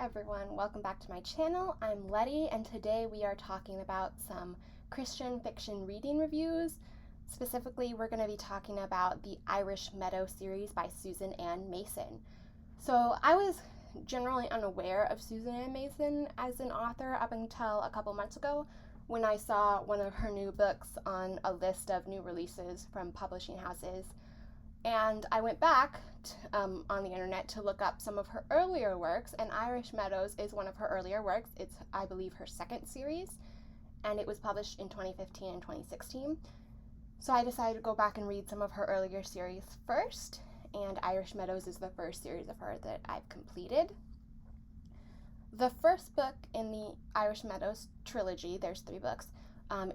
everyone, welcome back to my channel. I'm Letty, and today we are talking about some Christian fiction reading reviews. Specifically, we're going to be talking about the Irish Meadows series by Susan Ann Mason. So I was generally unaware of Susan Ann Mason as an author up until a couple months ago when I saw one of her new books on a list of new releases from publishing houses. And I went back on the internet to look up some of her earlier works, and Irish Meadows is one of her earlier works. It's, I believe, her second series, and it was published in 2015 and 2016. So I decided to go back and read some of her earlier series first, and Irish Meadows is the first series of her that I've completed. The first book in the Irish Meadows trilogy, there's 3 books,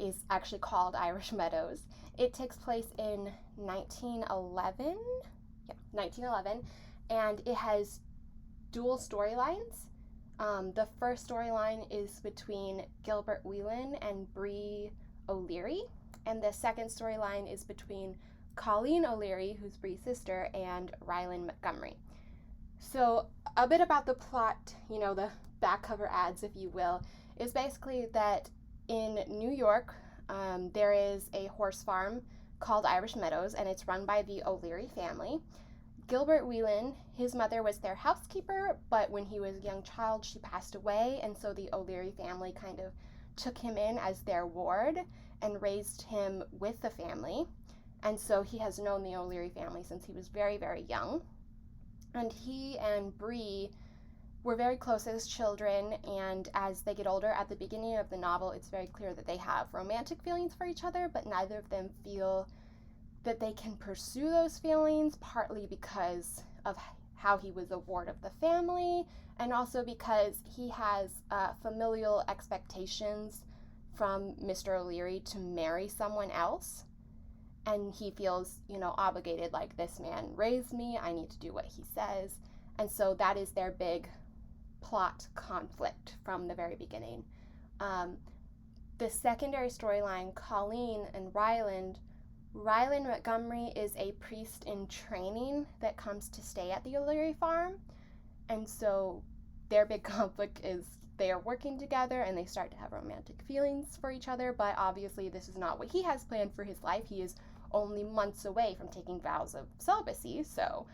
is actually called Irish Meadows. It takes place in 1911, and it has dual storylines. The first storyline is between Gilbert Whelan and Bree O'Leary, and the second storyline is between Colleen O'Leary, who's Bree's sister, and Ryland Montgomery. So a bit about the plot, the back cover ads, if you will, is basically that in New York, there is a horse farm called Irish Meadows, and it's run by the O'Leary family. Gilbert Whelan, his mother was their housekeeper, but when he was a young child, she passed away, and so the O'Leary family kind of took him in as their ward and raised him with the family. And so he has known the O'Leary family since he was very, very young. And he and Bree were very close as children, and as they get older, at the beginning of the novel, it's very clear that they have romantic feelings for each other, but neither of them feel that they can pursue those feelings, partly because of how he was a ward of the family, and also because he has familial expectations from Mr. O'Leary to marry someone else, and he feels, obligated, like, this man raised me, I need to do what he says, and so that is their big plot conflict from the very beginning. The secondary storyline, Colleen and Ryland Montgomery is a priest in training that comes to stay at the O'Leary farm, and so their big conflict is they are working together and they start to have romantic feelings for each other, but obviously this is not what he has planned for his life. He is only months away from taking vows of celibacy, so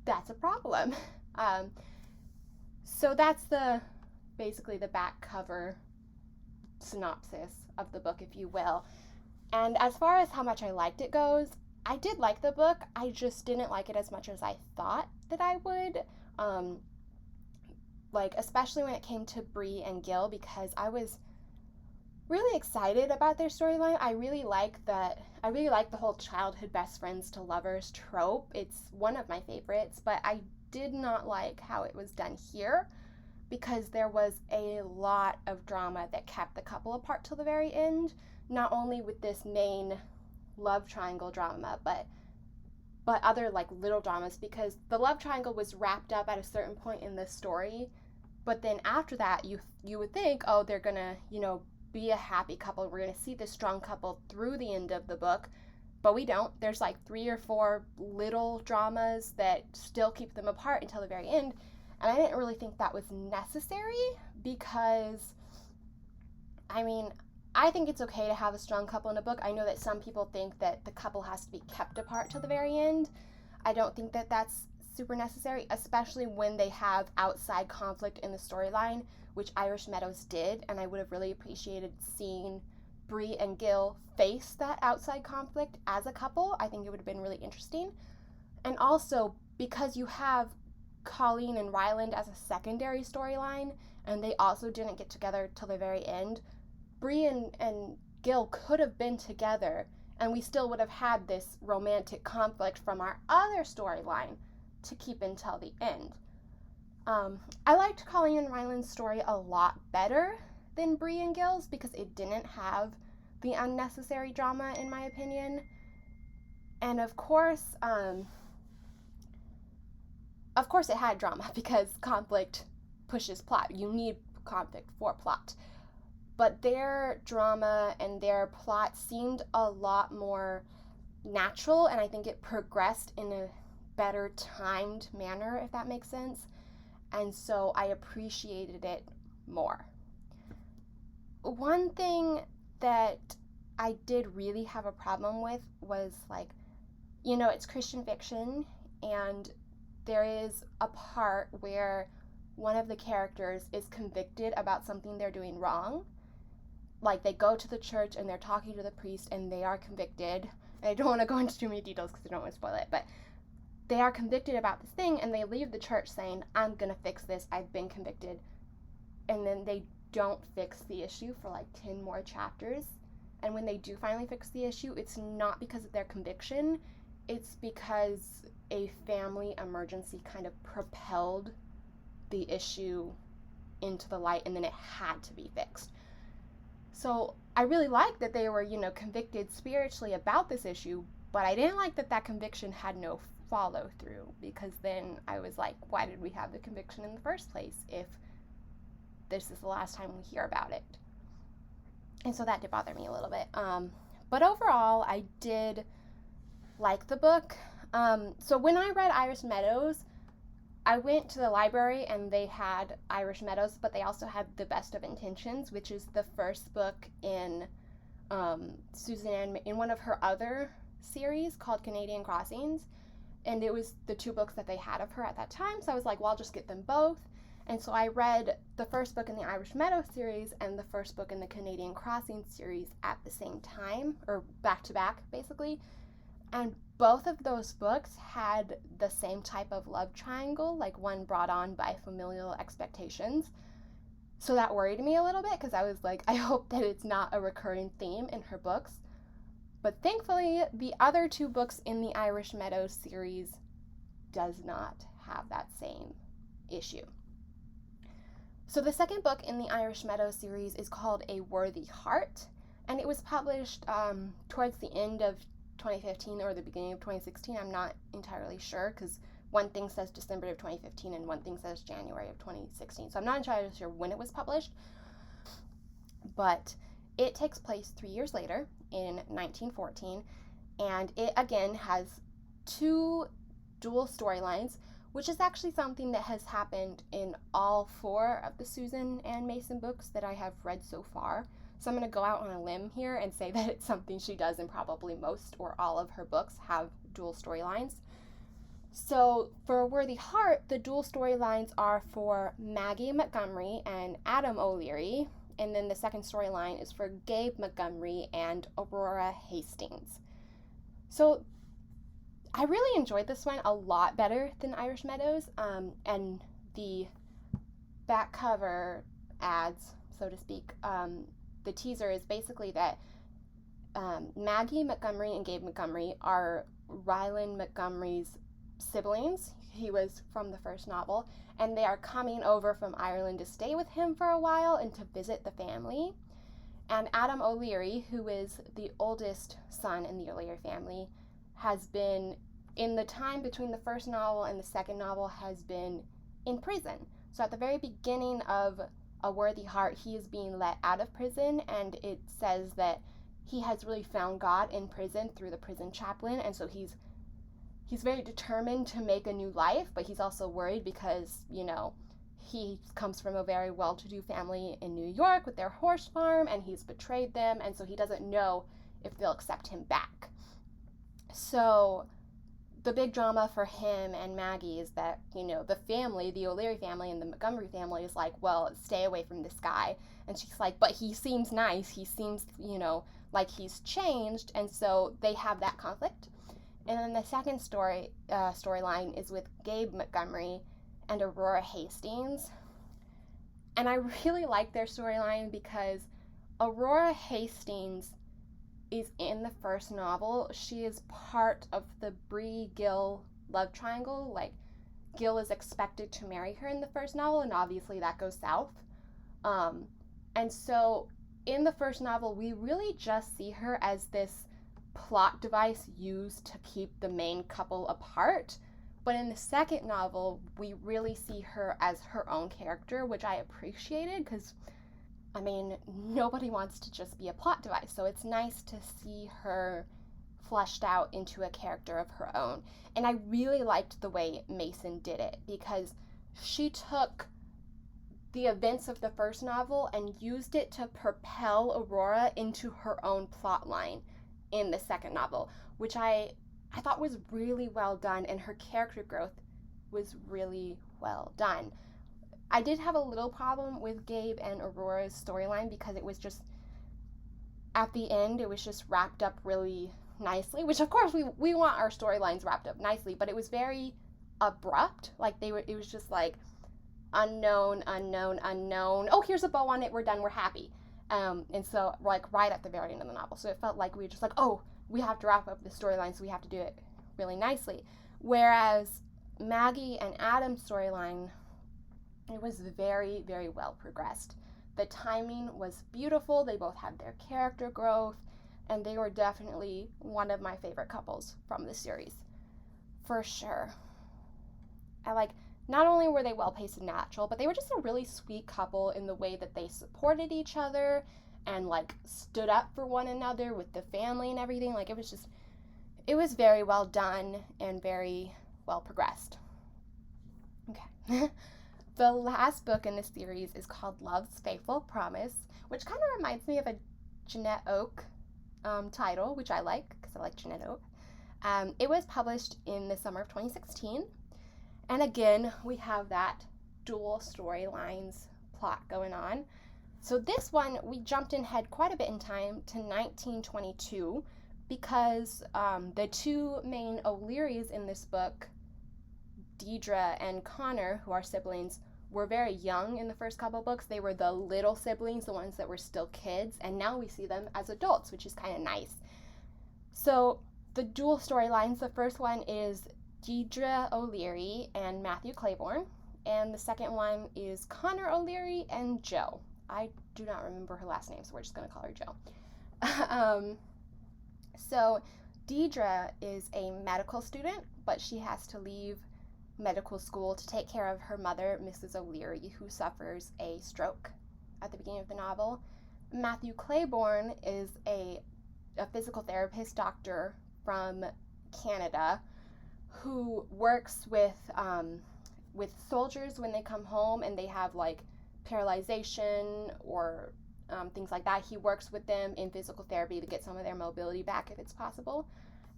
that's a problem. So that's basically the back cover synopsis of the book, if you will. And as far as how much I liked it goes, I did like the book. I just didn't like it as much as I thought that I would. Especially when it came to Bree and Gil, because I was really excited about their storyline. I really like the whole childhood best friends to lovers trope. It's one of my favorites, but I did not like how it was done here because there was a lot of drama that kept the couple apart till the very end, not only with this main love triangle drama, but other little dramas, because the love triangle was wrapped up at a certain point in the story, but then after that you would think, oh, they're gonna be a happy couple, we're gonna see this strong couple through the end of the book. But we don't. There's 3 or 4 little dramas that still keep them apart until the very end. And I didn't really think that was necessary because, I think it's okay to have a strong couple in a book. I know that some people think that the couple has to be kept apart till the very end. I don't think that that's super necessary, especially when they have outside conflict in the storyline, which Irish Meadows did, and I would have really appreciated seeing Bree and Gil face that outside conflict as a couple. I think it would have been really interesting. And also, because you have Colleen and Ryland as a secondary storyline, and they also didn't get together till the very end, Bree and Gil could have been together, and we still would have had this romantic conflict from our other storyline to keep until the end. I liked Colleen and Ryland's story a lot better than Bree and Gil's because it didn't have the unnecessary drama, in my opinion. And of course it had drama because conflict pushes plot. You need conflict for plot. But their drama and their plot seemed a lot more natural, and I think it progressed in a better timed manner, if that makes sense. and so I appreciated it more. One thing that I did really have a problem with was, like, it's Christian fiction, and there is a part where one of the characters is convicted about something they're doing wrong. Like, they go to the church and they're talking to the priest and they are convicted. And I don't want to go into too many details because I don't want to spoil it, but they are convicted about this thing and they leave the church saying, I'm going to fix this, I've been convicted. And then they don't fix the issue for like 10 more chapters. And when they do finally fix the issue, it's not because of their conviction, it's because a family emergency kind of propelled the issue into the light, and then it had to be fixed. So I really liked that they were, convicted spiritually about this issue, but I didn't like that conviction had no follow through, because then I was like, why did we have the conviction in the first place if this is the last time we hear about it? And so that did bother me a little bit. But overall, I did like the book. So when I read Irish Meadows, I went to the library and they had Irish Meadows, but they also had The Best of Intentions, which is the first book in Suzanne, in one of her other series called Canadian Crossings. And it was the two books that they had of her at that time. So I was like, well, I'll just get them both. And so I read the first book in the Irish Meadows series and the first book in the Canadian Crossings series at the same time, or back to back, basically. And both of those books had the same type of love triangle, like one brought on by familial expectations. So that worried me a little bit, because I was like, I hope that it's not a recurring theme in her books. But thankfully, the other two books in the Irish Meadows series does not have that same issue. So the second book in the Irish Meadows series is called A Worthy Heart, and it was published towards the end of 2015 or the beginning of 2016. I'm not entirely sure, because one thing says December of 2015 and one thing says January of 2016. So I'm not entirely sure when it was published, but it takes place 3 years later in 1914, and it again has two dual storylines, which is actually something that has happened in all 4 of the Susan and Mason books that I have read so far. So I'm going to go out on a limb here and say that it's something she does in probably most or all of her books, have dual storylines. So for A Worthy Heart, the dual storylines are for Maggie Montgomery and Adam O'Leary, and then the second storyline is for Gabe Montgomery and Aurora Hastings. So I really enjoyed this one a lot better than Irish Meadows, and the back cover ads, so to speak, the teaser is basically that Maggie Montgomery and Gabe Montgomery are Ryland Montgomery's siblings. He was from the first novel, and they are coming over from Ireland to stay with him for a while and to visit the family. And Adam O'Leary, who is the oldest son in the O'Leary family, has been, in the time between the first novel and the second novel, has been in prison. So at the very beginning of A Worthy Heart, he is being let out of prison, and it says that he has really found God in prison through the prison chaplain, and so he's very determined to make a new life, but he's also worried because, he comes from a very well-to-do family in New York with their horse farm, and he's betrayed them, and so he doesn't know if they'll accept him back. So the big drama for him and Maggie is that, the family, the O'Leary family and the Montgomery family, is like, well, stay away from this guy. And she's like, but he seems nice. He seems, like he's changed. And so they have that conflict. And then the second storyline is with Gabe Montgomery and Aurora Hastings. And I really like their storyline because Aurora Hastings is in the first novel. She is part of the Bree-Gil love triangle. Like, Gil is expected to marry her in the first novel, and obviously that goes south. And so in the first novel, we really just see her as this plot device used to keep the main couple apart. But in the second novel, we really see her as her own character, which I appreciated because, nobody wants to just be a plot device. So it's nice to see her fleshed out into a character of her own. And I really liked the way Mason did it because she took the events of the first novel and used it to propel Aurora into her own plot line in the second novel, which I thought was really well done, and her character growth was really well done. I did have a little problem with Gabe and Aurora's storyline because it was just, at the end, it was just wrapped up really nicely, which of course we want our storylines wrapped up nicely, but it was very abrupt. Like it was just like unknown. Oh, here's a bow on it. We're done. We're happy. And so like right at the very end of the novel. So it felt like we were just like, oh, we have to wrap up the storyline, so we have to do it really nicely. Whereas Maggie and Adam's storyline, it was very, very well progressed. The timing was beautiful. They both had their character growth, and they were definitely one of my favorite couples from the series, for sure. Not only were they well paced and natural, but they were just a really sweet couple in the way that they supported each other and like stood up for one another with the family and everything. Like it was very well done and very well progressed. Okay. The last book in this series is called Love's Faithful Promise, which kind of reminds me of a Jeanette Oke title, which I like because I like Jeanette Oke. It was published in the summer of 2016. And again, we have that dual storylines plot going on. So this one, we jumped ahead quite a bit in time to 1922 because the two main O'Learys in this book, Deidre and Connor, who are siblings, were very young in the first couple books. They were the little siblings, the ones that were still kids, and now we see them as adults, which is kind of nice. So the dual storylines, the first one is Deidre O'Leary and Matthew Claiborne, and the second one is Connor O'Leary and Jo. I do not remember her last name, so we're just going to call her Jo. So Deidre is a medical student, but she has to leave medical school to take care of her mother, Mrs. O'Leary, who suffers a stroke at the beginning of the novel. Matthew Claiborne is a physical therapist doctor from Canada who works with soldiers when they come home and they have like paralyzation or things like that. He works with them in physical therapy to get some of their mobility back if it's possible.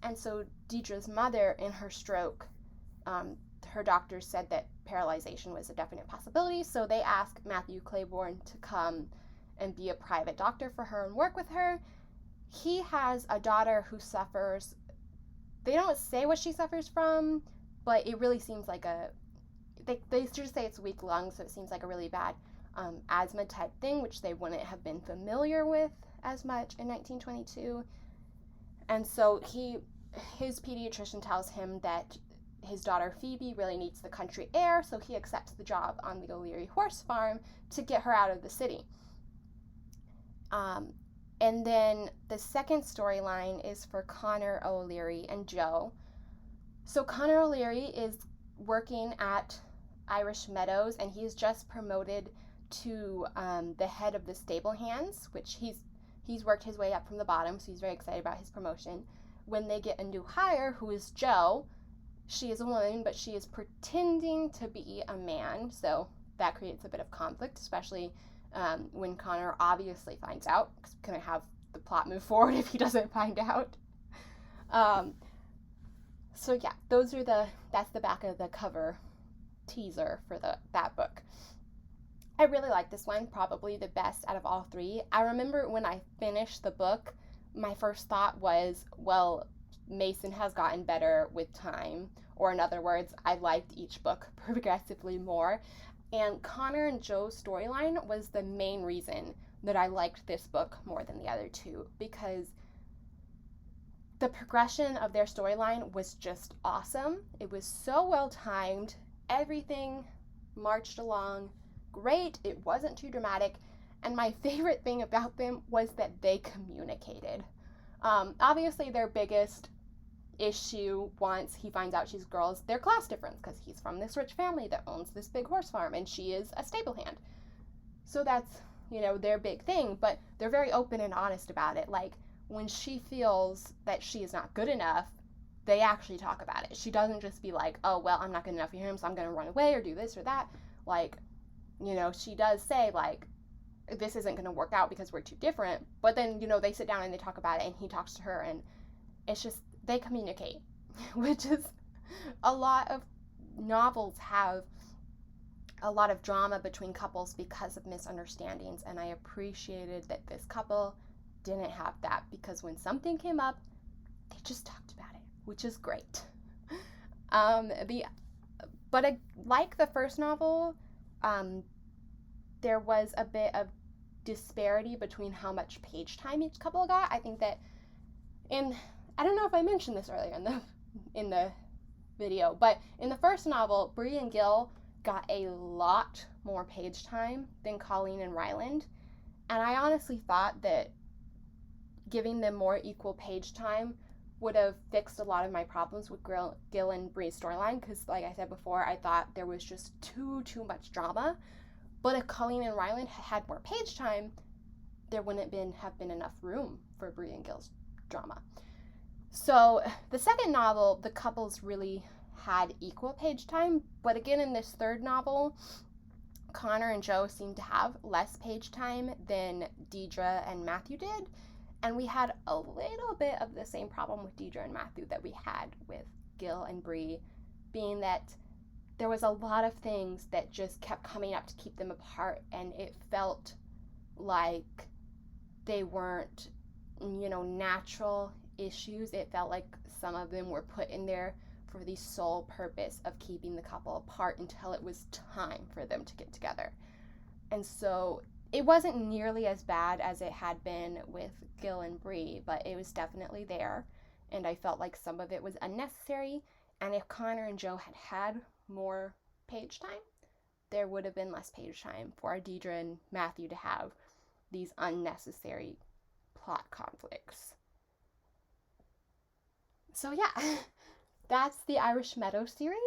And so Deidre's mother, in her stroke, her doctors said that paralyzation was a definite possibility, so they asked Matthew Claiborne to come and be a private doctor for her and work with her. He has a daughter who suffers, they don't say what she suffers from, but it really seems like they just say it's weak lungs, so it seems like a really bad asthma type thing, which they wouldn't have been familiar with as much in 1922. And so his pediatrician tells him that his daughter Phoebe really needs the country air, so he accepts the job on the O'Leary horse farm to get her out of the city. And then the second storyline is for Connor O'Leary and Jo. So Connor O'Leary is working at Irish Meadows, and he's just promoted to the head of the stable hands, which he's worked his way up from the bottom, so he's very excited about his promotion. When they get a new hire, who is Jo, she is a woman, but she is pretending to be a man, so that creates a bit of conflict, especially when Connor obviously finds out, because we're going to have the plot move forward if he doesn't find out. So yeah, that's the back of the cover teaser for that book. I really like this one, probably the best out of all three. I remember when I finished the book, my first thought was, well, Mason has gotten better with time, or in other words, I liked each book progressively more. And Connor and Jo's storyline was the main reason that I liked this book more than the other two, because the progression of their storyline was just awesome. It was so well timed. Everything marched along great. It wasn't too dramatic. And my favorite thing about them was that they communicated. Obviously, their biggest issue once he finds out she's a girl is their class difference, because he's from this rich family that owns this big horse farm and she is a stable hand. So that's, their big thing, but they're very open and honest about it. Like, when she feels that she is not good enough, they actually talk about it. She doesn't just be like, oh, well, I'm not good enough for him, so I'm going to run away or do this or that. Like, you know, she does say, like, this isn't going to work out because we're too different. But then, you know, they sit down and they talk about it, and he talks to her, and it's just, they communicate, which is a lot of novels have a lot of drama between couples because of misunderstandings. And I appreciated that this couple didn't have that, because when something came up, they just talked about it, which is great. Like the first novel, there was a bit of disparity between how much page time each couple got. I think that I don't know if I mentioned this earlier in the video, but in the first novel, Bree and Gil got a lot more page time than Colleen and Ryland. And I honestly thought that giving them more equal page time would have fixed a lot of my problems with Gil and Bree's storyline, because like I said before, I thought there was just too much drama. But if Colleen and Ryland had more page time, there wouldn't have been enough room for Bree and Gil's drama. So the second novel, the couples really had equal page time, but again in this third novel, Connor and Joe seemed to have less page time than Deidre and Matthew did. And we had a little bit of the same problem with Deidre and Matthew that we had with Gil and Bree, being that there was a lot of things that just kept coming up to keep them apart, and it felt like they weren't, you know, natural issues. It felt like some of them were put in there for the sole purpose of keeping the couple apart until it was time for them to get together. And so it wasn't nearly as bad as it had been with Gil and Bree, but it was definitely there, and I felt like some of it was unnecessary. And if Connor and Joe had had more page time, there would have been less page time for Deidre and Matthew to have these unnecessary plot conflicts. So yeah, that's the Irish Meadows series.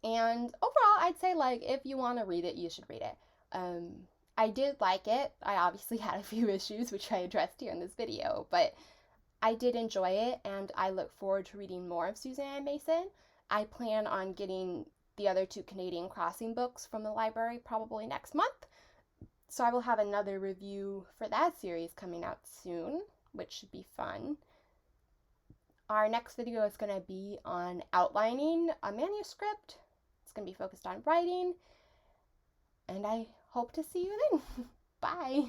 And overall, I'd say, like, if you want to read it, you should read it. I did like it. I obviously had a few issues, which I addressed here in this video, but I did enjoy it, and I look forward to reading more of Suzanne Mason. I plan on getting the other 2 Canadian Crossing books from the library probably next month, so I will have another review for that series coming out soon, which should be fun. Our next video is going to be on outlining a manuscript. It's going to be focused on writing, and I hope to see you then. Bye!